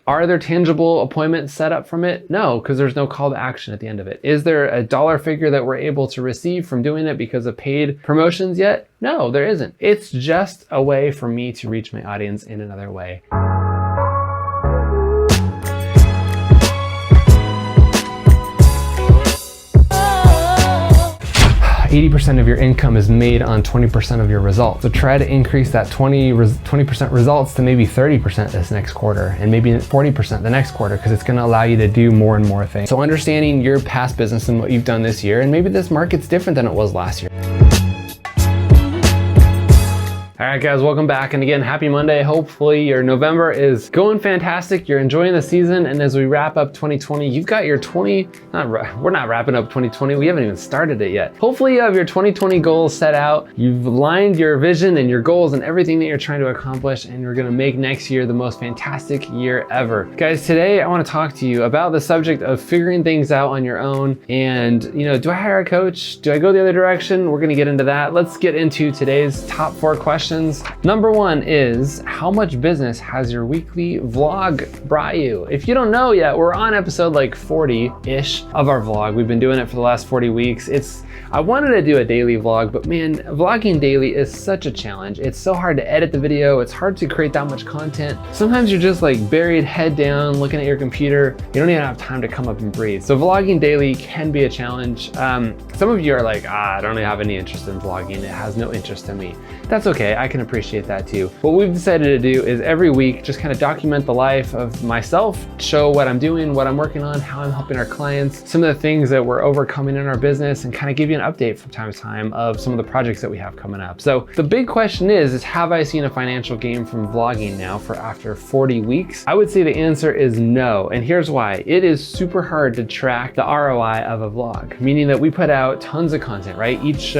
Are there tangible appointments set up from it? No, because there's no call to action at the end of it. Is there a dollar figure that we're able to receive from doing it because of paid promotions yet? No, there isn't. It's just a way for me to reach my audience in another way. 80% of your income is made on 20% of your results. So try to increase that 20% results to maybe 30% this next quarter, and maybe 40% the next quarter, because it's gonna allow you to do more and more things. So understanding your past business and what you've done this year, and maybe this market's different than it was last year. All right, guys, welcome back. And again, happy Monday. Hopefully your November is going fantastic. You're enjoying the season. And as we wrap up 2020, you've got your we're not wrapping up 2020. We haven't even started it yet. Hopefully you have your 2020 goals set out. You've aligned your vision and your goals and everything that you're trying to accomplish. And you're gonna make next year the most fantastic year ever. Guys, today I wanna talk to you about the subject of figuring things out on your own. And do I hire a coach? Do I go the other direction? We're gonna get into that. Let's get into today's top 4 questions. Number 1 is, how much business has your weekly vlog brought you? If you don't know yet, we're on episode like 40-ish of our vlog. We've been doing it for the last 40 weeks. I wanted to do a daily vlog, but man, vlogging daily is such a challenge. It's so hard to edit the video. It's hard to create that much content. Sometimes you're just like buried head down, looking at your computer. You don't even have time to come up and breathe. So vlogging daily can be a challenge. Some of you are like, I don't have any interest in vlogging. It has no interest in me. That's okay, I can appreciate that too. What we've decided to do is every week, just kind of document the life of myself, show what I'm doing, what I'm working on, how I'm helping our clients, some of the things that we're overcoming in our business, and kind of give you an update from time to time of some of the projects that we have coming up. So the big question is have I seen a financial gain from vlogging now for after 40 weeks? I would say the answer is no, and here's why. It is super hard to track the ROI of a vlog, meaning that we put out tons of content, right? Each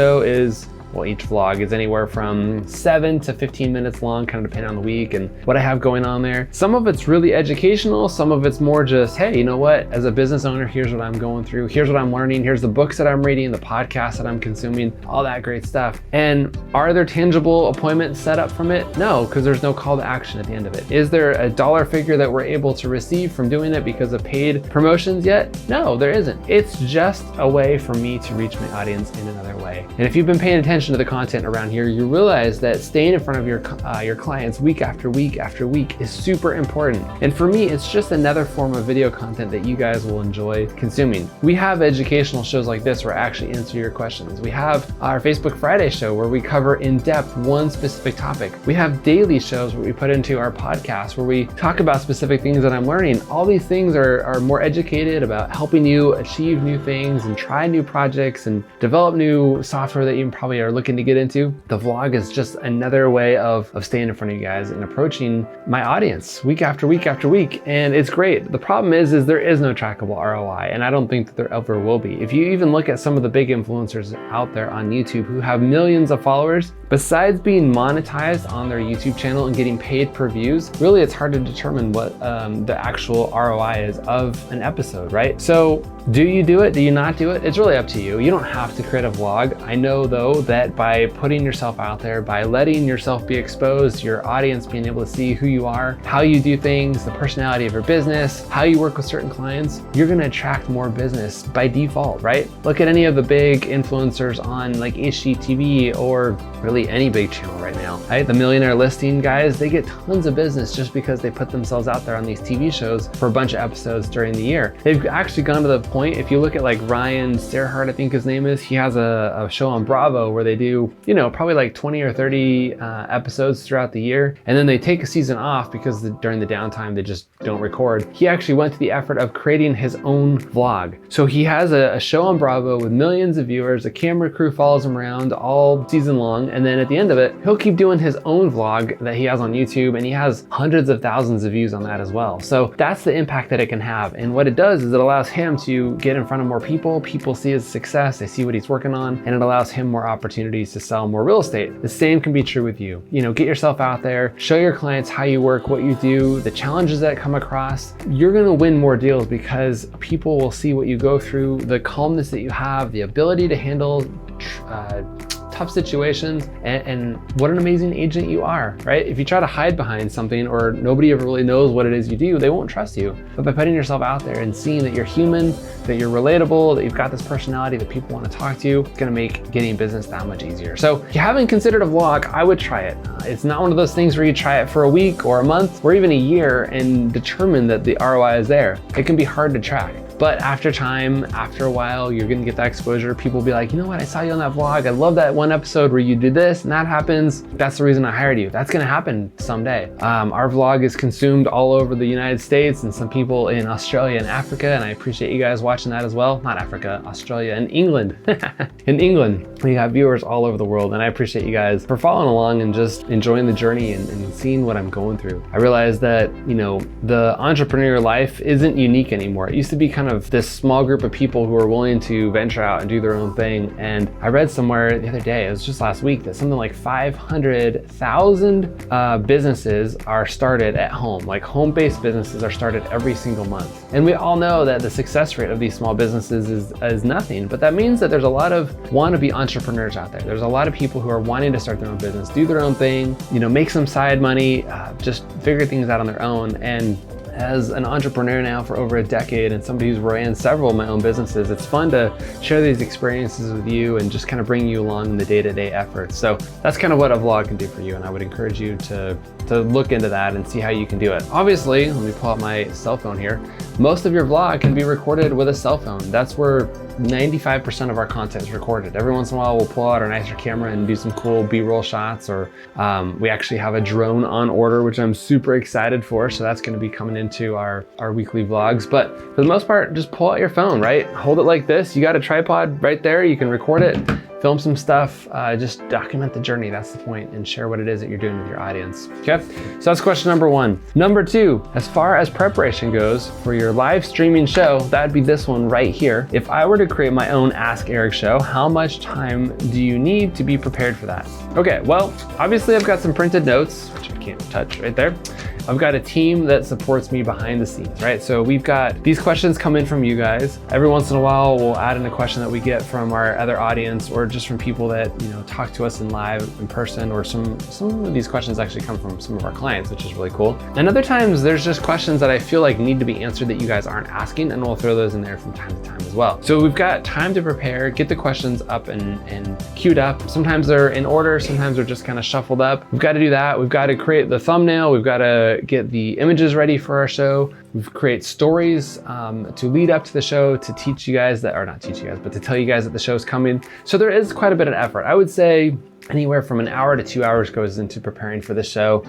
vlog is anywhere from 7 to 15 minutes long, kind of depending on the week and what I have going on there. Some of it's really educational. Some of it's more just, hey, you know what? As a business owner, here's what I'm going through. Here's what I'm learning. Here's the books that I'm reading, the podcasts that I'm consuming, all that great stuff. And are there tangible appointments set up from it? No, because there's no call to action at the end of it. Is there a dollar figure that we're able to receive from doing it because of paid promotions yet? No, there isn't. It's just a way for me to reach my audience in another way. And if you've been paying attention to the content around here, you realize that staying in front of your clients week after week after week is super important. And for me, it's just another form of video content that you guys will enjoy consuming. We have educational shows like this where I actually answer your questions. We have our Facebook Friday show where we cover in depth one specific topic. We have daily shows where we put into our podcast where we talk about specific things that I'm learning. All these things are more educated about helping you achieve new things and try new projects and develop new software that you probably are looking to get into. The vlog is just another way of staying in front of you guys and approaching my audience week after week after week. And it's great. The problem is there is no trackable ROI, and I don't think that there ever will be. If you even look at some of the big influencers out there on YouTube who have millions of followers, besides being monetized on their YouTube channel and getting paid per views, really it's hard to determine what the actual ROI is of an episode, right? So do you do it? Do you not do it? It's really up to you. You don't have to create a vlog. I know though that by putting yourself out there, by letting yourself be exposed, your audience being able to see who you are, how you do things, the personality of your business, how you work with certain clients, you're gonna attract more business by default, right? Look at any of the big influencers on like HGTV or really any big channel right now, right? The Millionaire Listing guys, they get tons of business just because they put themselves out there on these TV shows for a bunch of episodes during the year. They've actually gone to the point, if you look at like Ryan Serhart, I think his name is, he has a show on Bravo where they do, probably like 20 or 30 episodes throughout the year. And then they take a season off because during the downtime, they just don't record. He actually went to the effort of creating his own vlog. So he has a show on Bravo with millions of viewers. A camera crew follows him around all season long. And then at the end of it, he'll keep doing his own vlog that he has on YouTube, and he has hundreds of thousands of views on that as well. So that's the impact that it can have. And what it does is it allows him to get in front of more people. People see his success, they see what he's working on, and it allows him more opportunities to sell more real estate. The same can be true with you. Get yourself out there, show your clients how you work, what you do, the challenges that come across. You're gonna win more deals because people will see what you go through, the calmness that you have, the ability to handle tough situations, and what an amazing agent you are, right? If you try to hide behind something or nobody ever really knows what it is you do, they won't trust you. But by putting yourself out there and seeing that you're human, that you're relatable, that you've got this personality that people want to talk to you, it's gonna make getting business that much easier. So if you haven't considered a vlog, I would try it. It's not one of those things where you try it for a week or a month or even a year and determine that the ROI is there. It can be hard to track. But after time, after a while, you're gonna get that exposure. People will be like, you know what, I saw you on that vlog. I love that one episode where you did this and that happens. That's the reason I hired you. That's gonna happen someday. Our vlog is consumed all over the United States and some people in Australia and Africa, and I appreciate you guys watching that as well. Not Africa, Australia and England. In England, we have viewers all over the world, and I appreciate you guys for following along and just enjoying the journey and seeing what I'm going through. I realized that, you know, the entrepreneur life isn't unique anymore. It used to be kind of this small group of people who are willing to venture out and do their own thing. And I read somewhere the other day, it was just last week, that something like 500,000 businesses are started at home. Like home-based businesses are started every single month. And we all know that the success rate of these small businesses is nothing, but that means that there's a lot of wannabe entrepreneurs out there. There's a lot of people who are wanting to start their own business, do their own thing, you know, make some side money, just figure things out on their own. And as an entrepreneur now for over a decade and somebody who's ran several of my own businesses, it's fun to share these experiences with you and just kind of bring you along in the day-to-day efforts. So that's kind of what a vlog can do for you, and I would encourage you to look into that and see how you can do it. Obviously, let me pull out my cell phone here. Most of your vlog can be recorded with a cell phone. That's where 95% of our content is recorded. Every once in a while, we'll pull out our nicer camera and do some cool B-roll shots, or we actually have a drone on order, which I'm super excited for. So that's gonna be coming into our weekly vlogs. But for the most part, just pull out your phone, right? Hold it like this. You got a tripod right there. You can record it, film some stuff, just document the journey. That's the point, and share what it is that you're doing with your audience. Okay, so that's question number one. Number two, as far as preparation goes for your live streaming show, that'd be this one right here. If I were to create my own Ask Erik show, how much time do you need to be prepared for that? Okay, well, obviously I've got some printed notes, which I can't touch right there. I've got a team that supports me behind the scenes, right? So we've got these questions come in from you guys. Every once in a while, we'll add in a question that we get from our other audience, or just from people that, you know, talk to us in live, in person, or some of these questions actually come from some of our clients, which is really cool. And other times there's just questions that I feel like need to be answered that you guys aren't asking, and we'll throw those in there from time to time as well. So we've got time to prepare, get the questions up and queued up. Sometimes they're in order, sometimes they're just kind of shuffled up. We've got to do that. We've got to create the thumbnail. We've got to get the images ready for our show. We've create stories to lead up to the show, to teach you guys that, or not teach you guys, but to tell you guys that the show's coming. So there is quite a bit of effort. I would say anywhere from an hour to 2 hours goes into preparing for the show.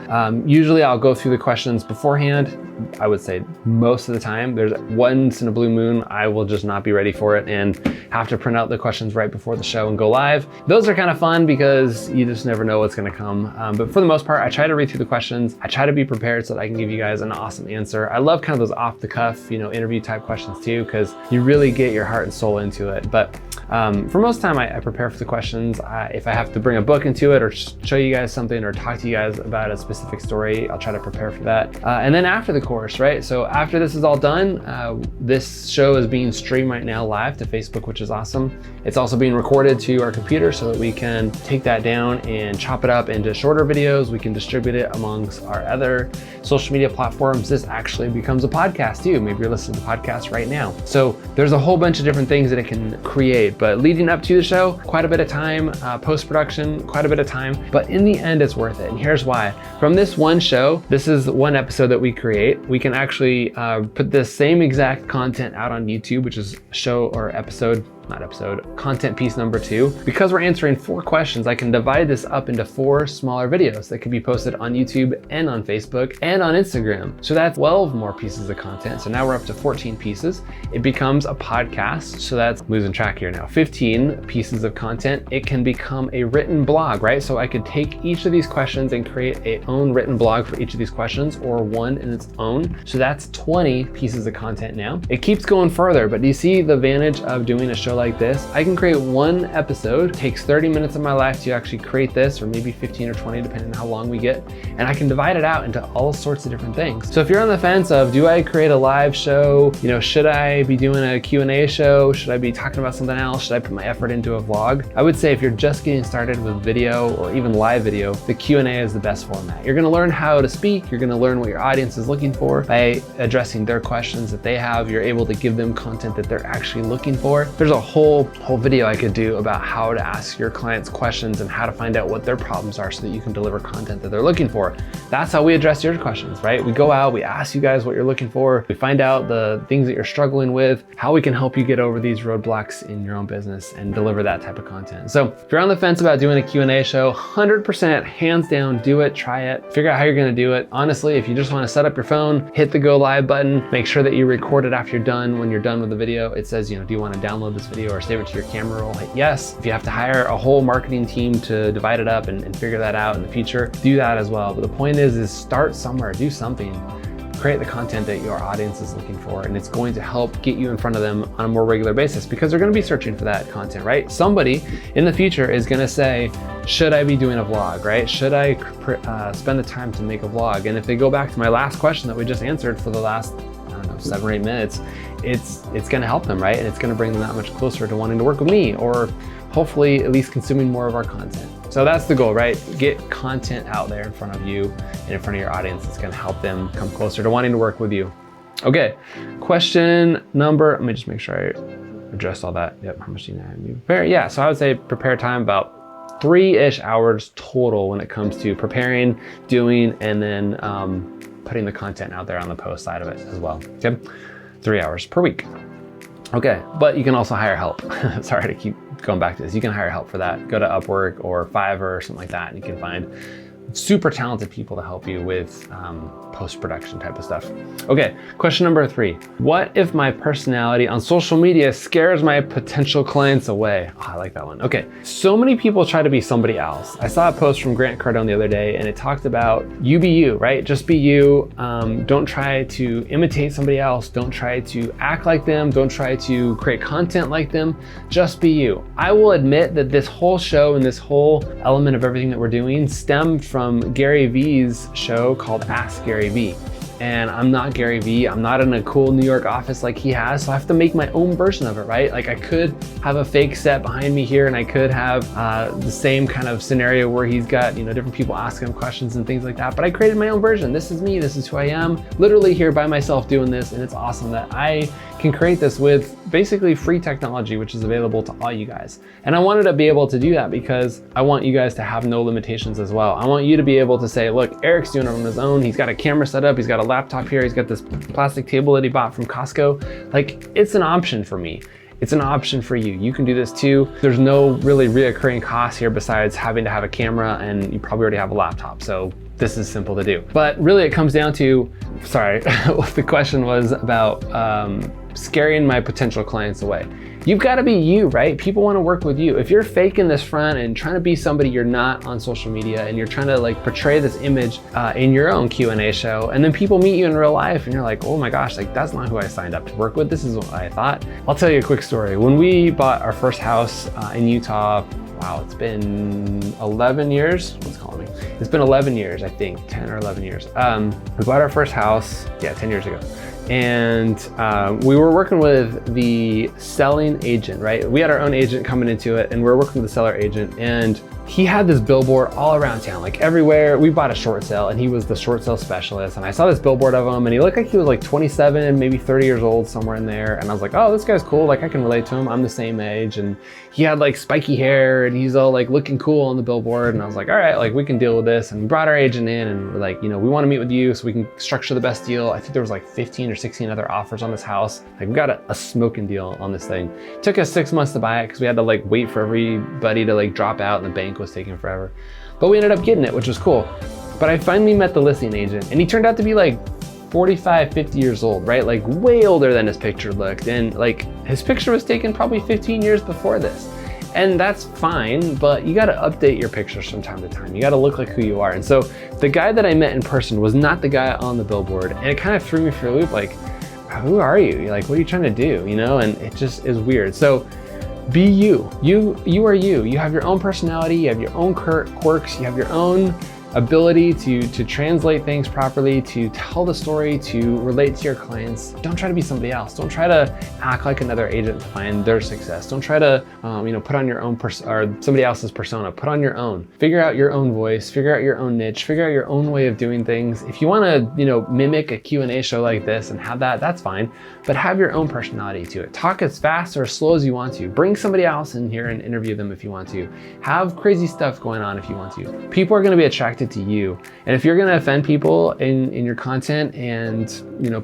Usually I'll go through the questions beforehand. I would say most of the time. There's once in a blue moon, I will just not be ready for it and have to print out the questions right before the show and go live. Those are kind of fun because you just never know what's gonna come. But for the most part, I try to read through the questions. I try to be prepared so that I can give you guys an awesome answer. I love kind of those off the cuff, you know, interview type questions too, because you really get your heart and soul into it. But for most time, I prepare for the questions. If I have to bring a book into it or show you guys something or talk to you guys about a specific story, I'll try to prepare for that. And then after the course, right? So after this is all done, this show is being streamed right now live to Facebook, which is awesome. It's also being recorded to our computer so that we can take that down and chop it up into shorter videos. We can distribute it amongst our other social media platforms. This actually becomes a podcast too. Maybe you're listening to podcasts right now. So there's a whole bunch of different things that it can create. But leading up to the show, quite a bit of time, post-production, quite a bit of time, but in the end, it's worth it. And here's why. From this one show, this is one episode that we create. We can actually put this same exact content out on YouTube, which is show or episode, not episode, content piece number 2. Because we're answering 4 questions, I can divide this up into 4 smaller videos that can be posted on YouTube and on Facebook and on Instagram. So that's 12 more pieces of content. So now we're up to 14 pieces. It becomes a podcast. So that's losing track here now. 15 pieces of content. It can become a written blog, right? So I could take each of these questions and create a own written blog for each of these questions, or one in its own. So that's 20 pieces of content now. It keeps going further, but do you see the advantage of doing a show video like this. I can create one episode, it takes 30 minutes of my life to actually create this, or maybe 15 or 20, depending on how long we get. And I can divide it out into all sorts of different things. So if you're on the fence of, do I create a live show? You know, should I be doing a Q&A show? Should I be talking about something else? Should I put my effort into a vlog? I would say if you're just getting started with video or even live video, the Q&A is the best format. You're gonna learn how to speak. You're gonna learn what your audience is looking for. By addressing their questions that they have, you're able to give them content that they're actually looking for. There's a whole video I could do about how to ask your clients questions and how to find out what their problems are so that you can deliver content that they're looking for. That's how we address your questions, right? We go out, we ask you guys what you're looking for, we find out the things that you're struggling with, how we can help you get over these roadblocks in your own business and deliver that type of content. So if you're on the fence about doing a Q&A show, 100% hands down, do it, try it, figure out how you're gonna do it. Honestly, if you just wanna set up your phone, hit the go live button, make sure that you record it after you're done. When you're done with the video, it says, you know, do you wanna download this video or save it to your camera roll? Hit yes. If you have to hire a whole marketing team to divide it up and figure that out in the future, do that as well. But the point is start somewhere, do something. Create the content that your audience is looking for, and it's going to help get you in front of them on a more regular basis because they're going to be searching for that content, right? Somebody in the future is going to say, should I be doing a vlog, right? Should I spend the time to make a vlog? And if they go back to my last question that we just answered for the last, I don't know, 7 or 8 minutes, it's going to help them, right? And it's going to bring them that much closer to wanting to work with me, or hopefully at least consuming more of our content. So that's the goal, right? Get content out there in front of you and in front of your audience. It's gonna help them come closer to wanting to work with you. Okay, question number, let me just make sure I addressed all that. Yep, how much do you prepare? Yeah, so I would say prepare time about 3-ish hours total when it comes to preparing, doing, and then putting the content out there on the post side of it as well, okay? 3 hours per week. Okay, but you can also hire help. Sorry to keep going back to this. You can hire help for that. Go to Upwork or Fiverr or something like that, and you can find super talented people to help you with post-production type of stuff. Okay, question number 3. What if my personality on social media scares my potential clients away? Oh, I like that one. Okay, so many people try to be somebody else. I saw a post from Grant Cardone the other day, and it talked about you be you, right? Just be you. Don't try to imitate somebody else. Don't try to act like them. Don't try to create content like them. Just be you. I will admit that this whole show and this whole element of everything that we're doing stemmed from Gary Vee's show called Ask Gary Vee. And I'm not Gary Vee. I'm not in a cool New York office like he has, so I have to make my own version of it, right? Like I could have a fake set behind me here, and I could have the same kind of scenario where he's got, you know, different people asking him questions and things like that, but I created my own version. This is me, this is who I am, literally here by myself doing this, and it's awesome that I can create this with basically free technology, which is available to all you guys. And I wanted to be able to do that because I want you guys to have no limitations as well. I want you to be able to say, look, Erik's doing it on his own. He's got a camera set up. He's got a laptop here. He's got this plastic table that he bought from Costco. Like, it's an option for me. It's an option for you. You can do this too. There's no really reoccurring cost here besides having to have a camera, and you probably already have a laptop. So this is simple to do. But really it comes down to, sorry, the question was about scaring my potential clients away. You've got to be you, right? People want to work with you. If you're faking this front and trying to be somebody you're not on social media, and you're trying to like portray this image in your own Q&A show, and then people meet you in real life and you're like, oh my gosh, like that's not who I signed up to work with. This is what I thought. I'll tell you a quick story. When we bought our first house in Utah, wow, it's been 11 years. What's calling me? It's been 11 years, I think, 10 or 11 years. We bought our first house, 10 years ago. And we were working with the selling agent, right? We had our own agent coming into it, and we were working with the seller agent, and he had this billboard all around town, like everywhere. We bought a short sale, and he was the short sale specialist, and I saw this billboard of him, and he looked like he was like 27, maybe 30 years old, somewhere in there. And I was like, oh, this guy's cool. Like I can relate to him. I'm the same age. And he had like spiky hair, and he's all like looking cool on the billboard. And I was like, all right, like we can deal with this. And we brought our agent in, and we're like, you know, we want to meet with you so we can structure the best deal. I think there was like 15 or 16 other offers on this house. Like we got a smoking deal on this thing. It took us 6 months to buy it because we had to like wait for everybody to like drop out, and the bank was taking forever. But we ended up getting it, which was cool. But I finally met the listing agent, and he turned out to be like 45, 50 years old, right? Like way older than his picture looked. And like his picture was taken probably 15 years before this. And that's fine, but you gotta update your pictures from time to time. You gotta look like who you are. And so the guy that I met in person was not the guy on the billboard. And it kind of threw me for a loop, like, who are you? Like, what are you trying to do? You know, and it just is weird. So be you. You are you. You have your own personality, you have your own quirks, you have your own ability to translate things properly, to tell the story, to relate to your clients. Don't try to be somebody else. Don't try to act like another agent to find their success. Don't try to put on your own or somebody else's persona. Put on your own. Figure out your own voice, figure out your own niche, figure out your own way of doing things. If you want to mimic a Q&A show like this and have that, that's fine, but have your own personality to it. Talk as fast or as slow as you want to. Bring somebody else in here and interview them if you want to. Have crazy stuff going on if you want to. People are going to be attracted to you. And if you're going to offend people in your content and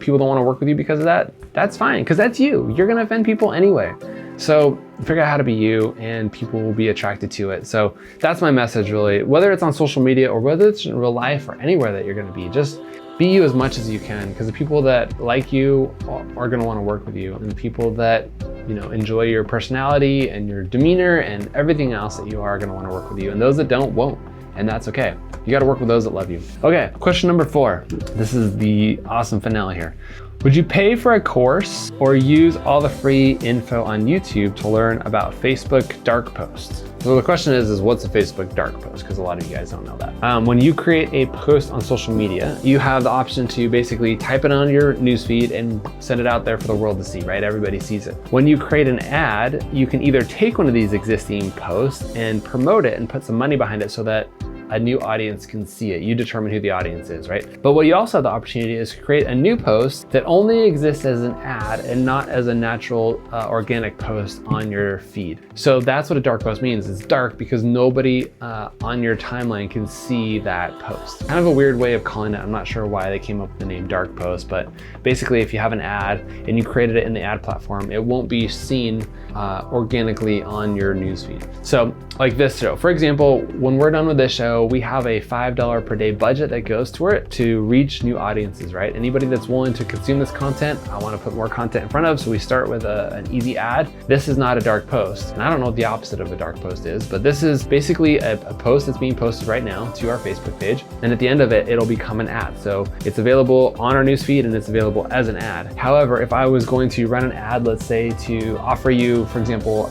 people don't want to work with you because of that, that's fine, because that's you. You're going to offend people anyway. So figure out how to be you and people will be attracted to it. So that's my message really, whether it's on social media or whether it's in real life or anywhere that you're going to be, just be you as much as you can, because the people that like you are going to want to work with you, and the people that enjoy your personality and your demeanor and everything else that you are going to want to work with you, and those that don't won't. And that's okay. You got to work with those that love you. Okay, question number 4. This is the awesome finale here. Would you pay for a course or use all the free info on YouTube to learn about Facebook dark posts? So the question is what's a Facebook dark post? Because a lot of you guys don't know that. When you create a post on social media, you have the option to basically type it on your newsfeed and send it out there for the world to see, right? Everybody sees it. When you create an ad, you can either take one of these existing posts and promote it and put some money behind it so that a new audience can see it. You determine who the audience is, right? But what you also have the opportunity is to create a new post that only exists as an ad and not as a natural organic post on your feed. So that's what a dark post means. It's dark because nobody on your timeline can see that post. Kind of a weird way of calling it. I'm not sure why they came up with the name dark post, but basically if you have an ad and you created it in the ad platform, it won't be seen organically on your newsfeed. So like this show, for example, when we're done with this show, we have a $5 per day budget that goes toward it to reach new audiences, right? Anybody that's willing to consume this content, I want to put more content in front of, so we start with an easy ad. This is not a dark post, and I don't know what the opposite of a dark post is, but this is basically a post that's being posted right now to our Facebook page, and at the end of it, it'll become an ad. So it's available on our newsfeed and it's available as an ad. However, if I was going to run an ad, let's say to offer you, for example,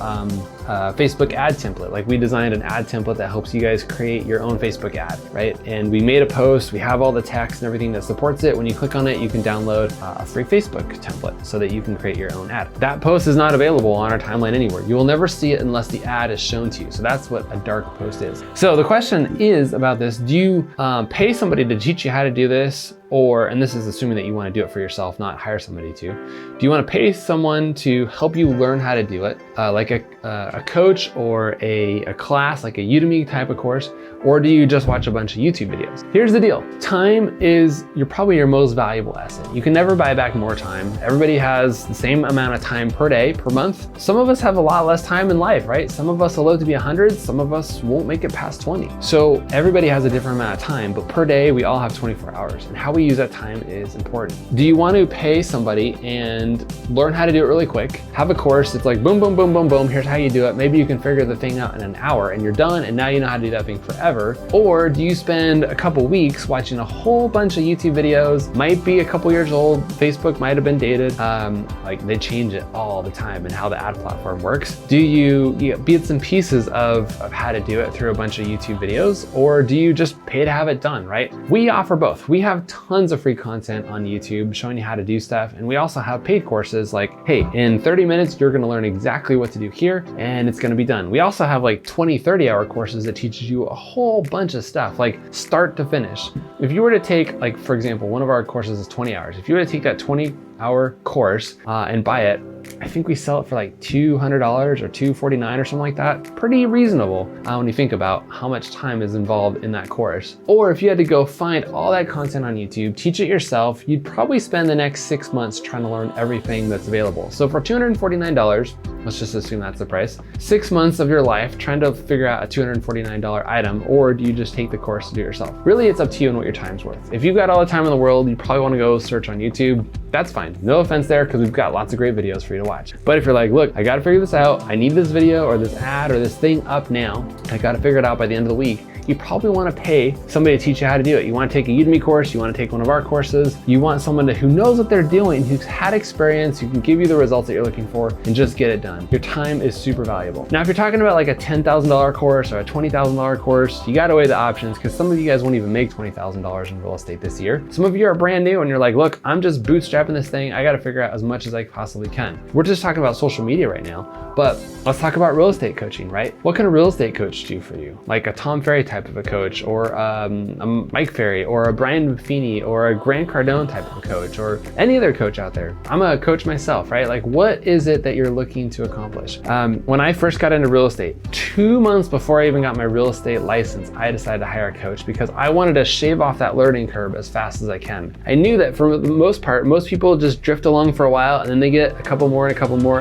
Facebook ad template. Like we designed an ad template that helps you guys create your own Facebook ad, right? And we made a post, we have all the text and everything that supports it. When you click on it, you can download a free Facebook template so that you can create your own ad. That post is not available on our timeline anywhere. You will never see it unless the ad is shown to you. So that's what a dark post is. So the question is about this, do you pay somebody to teach you how to do this? Or, and this is assuming that you want to do it for yourself, not hire somebody to. Do you want to pay someone to help you learn how to do it, like a coach or a class, like a Udemy type of course? Or do you just watch a bunch of YouTube videos? Here's the deal. Time is probably your most valuable asset. You can never buy back more time. Everybody has the same amount of time per day, per month. Some of us have a lot less time in life, right? Some of us will live to be 100, some of us won't make it past 20. So everybody has a different amount of time, but per day, we all have 24 hours. And how we use that time is important. Do you want to pay somebody and learn how to do it really quick? Have a course, it's like boom, boom, boom, boom, boom, here's how you do it. Maybe you can figure the thing out in an hour and you're done and now you know how to do that thing forever. Or do you spend a couple weeks watching a whole bunch of YouTube videos, might be a couple years old, Facebook might have been dated, like they change it all the time and how the ad platform works. Do you get bits and pieces of how to do it through a bunch of YouTube videos, or do you just pay to have it done, right? We offer both. We have tons of free content on YouTube showing you how to do stuff, and we also have paid courses like, hey, in 30 minutes, you're gonna learn exactly what to do here, and it's gonna be done. We also have like 20, 30-hour courses that teaches you a whole bunch of stuff, like start to finish. If you were to take, like, for example, one of our courses is 20 hours. If you were to take that 20-hour course and buy it, I think we sell it for like $200 or $249 or something like that. Pretty reasonable when you think about how much time is involved in that course. Or if you had to go find all that content on YouTube, teach it yourself, you'd probably spend the next 6 months trying to learn everything that's available. So for $249, let's just assume that's the price, 6 months of your life trying to figure out a $249 item, or do you just take the course to do it yourself? Really, it's up to you and what your time's worth. If you've got all the time in the world, you probably want to go search on YouTube. That's fine. No offense there, because we've got lots of great videos for you to watch. But if you're like, look, I got to figure this out. I need this video or this ad or this thing up now. I got to figure it out by the end of the week. you probably want to pay somebody to teach you how to do it. You want to take a Udemy course, you want to take one of our courses, you want someone who knows what they're doing, who's had experience, who can give you the results that you're looking for, and just get it done. Your time is super valuable. Now, if you're talking about like a $10,000 course or a $20,000 course, you got to weigh the options, because some of you guys won't even make $20,000 in real estate this year. Some of you are brand new and you're like, look, I'm just bootstrapping this thing. I got to figure out as much as I possibly can. We're just talking about social media right now, but let's talk about real estate coaching, right? What can a real estate coach do for you? Like a Tom Ferry type of a coach, or a Mike Ferry, or a Brian Buffini, or a Grant Cardone type of a coach, or any other coach out there. I'm a coach myself, right? Like, what is it that you're looking to accomplish? When I first got into real estate, 2 months before I even got my real estate license, I decided to hire a coach because I wanted to shave off that learning curve as fast as I can. I knew that for the most part, most people just drift along for a while and then they get a couple more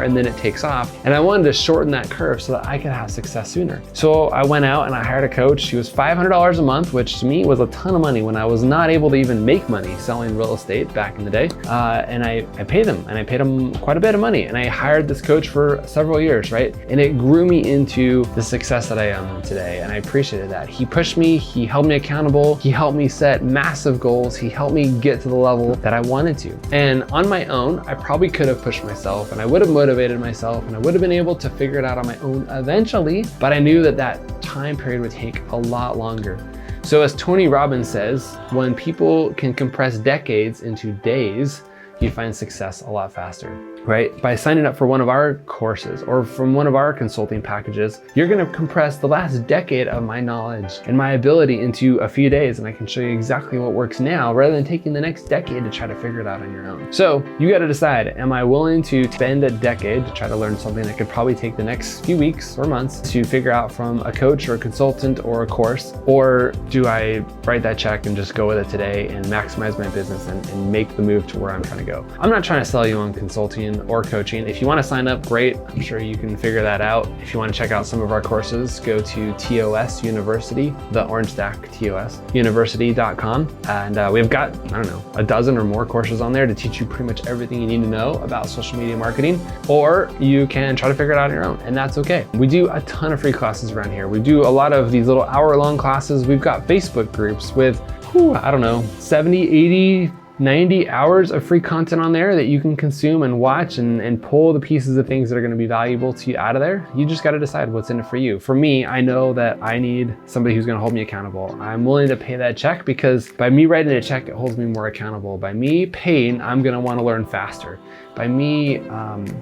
and then it takes off. And I wanted to shorten that curve so that I could have success sooner. So I went out and I hired a coach. She was $500 a month, which to me was a ton of money when I was not able to even make money selling real estate back in the day. And I paid them quite a bit of money. And I hired this coach for several years, right? And it grew me into the success that I am today. And I appreciated that. He pushed me, he held me accountable, he helped me set massive goals, he helped me get to the level that I wanted to. And on my own, I probably could have pushed myself and I would have motivated myself and I would have been able to figure it out on my own eventually, but I knew that that time period would take a lot longer. So as Tony Robbins says, when people can compress decades into days, you find success a lot faster, right? By signing up for one of our courses or from one of our consulting packages, you're gonna compress the last decade of my knowledge and my ability into a few days, and I can show you exactly what works now rather than taking the next decade to try to figure it out on your own. So you gotta decide, am I willing to spend a decade to try to learn something that could probably take the next few weeks or months to figure out from a coach or a consultant or a course, or do I write that check and just go with it today and maximize my business and make the move to where I'm trying to go? I'm not trying to sell you on consulting or coaching. If you want to sign up, great. I'm sure you can figure that out. If you want to check out some of our courses, go to TOS University, the orange stack TOS University.com. And we've got, I don't know, a dozen or more courses on there to teach you pretty much everything you need to know about social media marketing, or you can try to figure it out on your own, and that's okay. We do a ton of free classes around here. We do a lot of these little hour-long classes. We've got Facebook groups with, I don't know, 70, 80, 90 hours of free content on there that you can consume and watch and pull the pieces of things that are going to be valuable to you out of there. You just got to decide what's in it for you. For me, I know that I need somebody who's going to hold me accountable. I'm willing to pay that check because by me writing a check, it holds me more accountable. By me paying, I'm going to want to learn faster. By me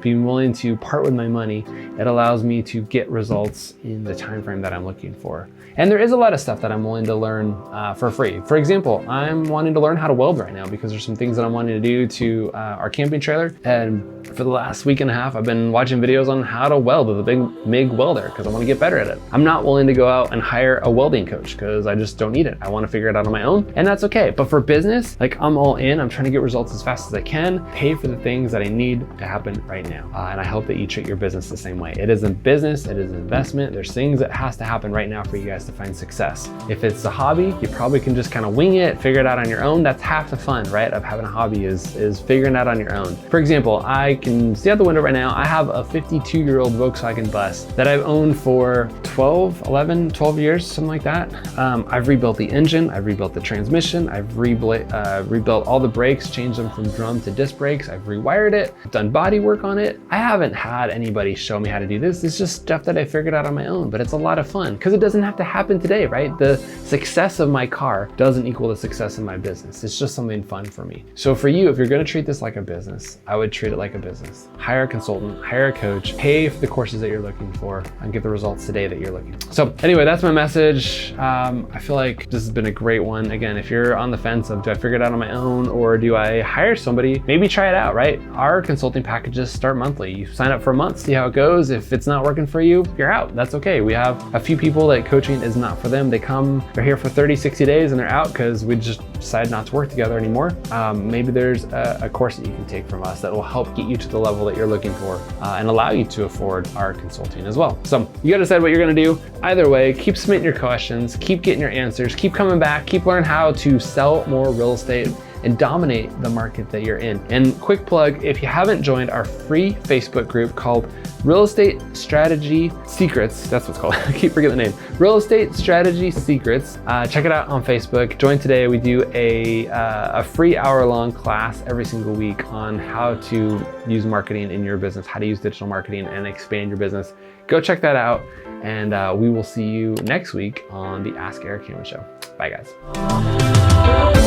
being willing to part with my money, it allows me to get results in the time frame that I'm looking for. And there is a lot of stuff that I'm willing to learn for free. For example, I'm wanting to learn how to weld right now because there's some things that I'm wanting to do to our camping trailer. And for the last week and a half, I've been watching videos on how to weld with a big MIG welder because I want to get better at it. I'm not willing to go out and hire a welding coach because I just don't need it. I want to figure it out on my own, and that's okay. But for business, like, I'm all in. I'm trying to get results as fast as I can, pay for the things that I need to happen right now. And I hope that you treat your business the same way. It is a business, it is an investment. There's things that has to happen right now for you guys to find success. If it's a hobby, you probably can just kind of wing it, figure it out on your own. That's half the fun, right, of having a hobby is figuring it out on your own. For example, I can see out the window right now, I have a 52-year-old Volkswagen bus that I've owned for 12 years, something like that. I've rebuilt the engine, I've rebuilt the transmission, I've rebuilt all the brakes, changed them from drum to disc brakes, I've rewired it, done body work on it. I haven't had anybody show me how to do this. It's just stuff that I figured out on my own, but it's a lot of fun because it doesn't have to happen today, right? The success of my car doesn't equal the success of my business. It's just something fun for me. So for you, if you're gonna treat this like a business, I would treat it like a business. Hire a consultant, hire a coach, pay for the courses that you're looking for, and get the results today that you're looking for. So anyway, that's my message. I feel like this has been a great one. Again, if you're on the fence of, do I figure it out on my own or do I hire somebody, maybe try it out, right? Our consulting packages start monthly. You sign up for a month, see how it goes. If it's not working for you, you're out. That's okay. We have a few people that coaching is not for them. They come, they're here for 30, 60 days and they're out because we just decided not to work together anymore. Maybe there's a course that you can take from us that will help get you to the level that you're looking for and allow you to afford our consulting as well. So you gotta decide what you're gonna do. Either way, keep submitting your questions, keep getting your answers, keep coming back, keep learning how to sell more real estate and dominate the market that you're in. And quick plug, if you haven't joined our free Facebook group called Real Estate Strategy Secrets, that's what's called, I keep forgetting the name, Real Estate Strategy Secrets, check it out on Facebook. Join today. We do a free hour-long class every single week on how to use marketing in your business, how to use digital marketing and expand your business. Go check that out, and we will see you next week on the Ask Erik Hammond Show. Bye, guys.